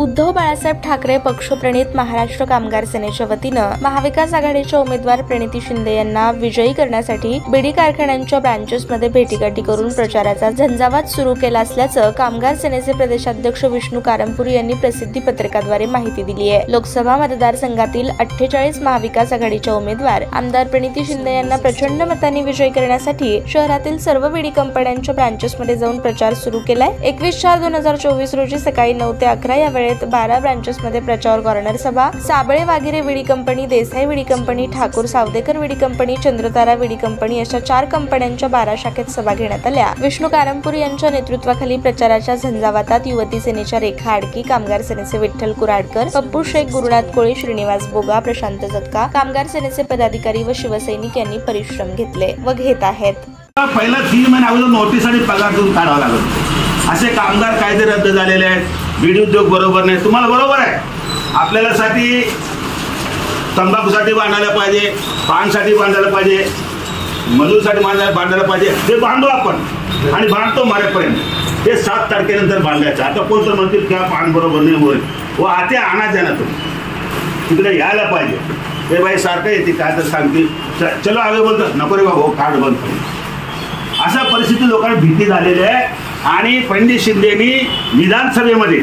उद्धव बाळासाहेब ठाकरे पक्षप्रणित महाराष्ट्र कामगार सेनेच्या वतीनं महाविकास आघाडीच्या उमेदवार प्रणिती शिंदे यांना विजयी करण्यासाठी बीडी कारखान्यांच्या ब्रांचेसमध्ये भेटीगाठी करून प्रचाराचा झंझावात सुरू केला असल्याचं कामगार सेनेचे प्रदेशाध्यक्ष विष्णू कारंपुरी यांनी प्रसिद्धी पत्रकाद्वारे माहिती दिली आहे। लोकसभा मतदारसंघातील 48 महाविकास आघाडीच्या उमेदवार आमदार प्रणिती शिंदे यांना प्रचंड मतांनी विजयी करण्यासाठी शहरातील सर्व बीडी कंपन्यांच्या ब्रांचेसमध्ये जाऊन प्रचार सुरू केलाय। 21/4/2024 रोजी सकाळी 9 ते 11 या वेळेत 12 ब्रांचेसमध्ये प्रचार कॉर्नर सभा, साबळे वागिरे विडी कंपनी, देसाई विडी कंपनी, ठाकूर सावदेकर विडी कंपनी, चंद्रतारा विडी कंपनी अशा 4 कंपन्यांच्या 12 शाखेत सभा घेण्यात आल्या। विष्णू कारंपुरी यांच्या नेतृत्वाखाली प्रचाराच्या झंझावातात युवती सेनेच्या रेखा आडकी, कामगार सेनेचे विठ्ठल कुराडकर, पप्पू शेख, गुरुनाथ कोळी, श्रीनिवास बोगा, प्रशांत जत्का, कामगार सेनेचे पदाधिकारी व शिवसैनिक यांनी परिश्रम घेतले व घेत आहेत। पहिला 3 महिने अगोदर नोटीस आणि पगार देऊन काढावा लागत। असे कामगार कायदे रद्द झालेले आहेत, बीडी उद्योग बरोबर नाही। तुम्हाला बरोबर आहे, आपल्याला साठी तंबाखूसाठी बांधायला पाहिजे, पानसाठी बांधायला पाहिजे, मजूरसाठी बांधायला पाहिजे, ते बांधू आपण आणि बांधतो मरेपर्यंत। ते 7 तारखेनंतर बांधायचं। आता कोणतं म्हणतील का पान बरोबर नाही होईल, व आते आणायचं ना तुम्ही तिकडे यायला पाहिजे। हे बाई सारखं येते काय तर सांगतील चलो आगे बोलतो, नको रे बाबा कार्ड बंद करू। अशा परिस्थिती लोकांना भीती झालेली आहे आणि प्रणिती शिंदेनी विधानसभेमध्ये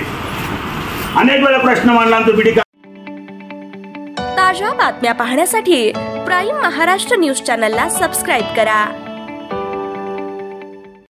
अनेक वेळा प्रश्न मांडला। तो बीडी ताज्या बातम्या पाहण्यासाठी प्राईम महाराष्ट्र न्यूज चॅनलला सबस्क्राईब करा।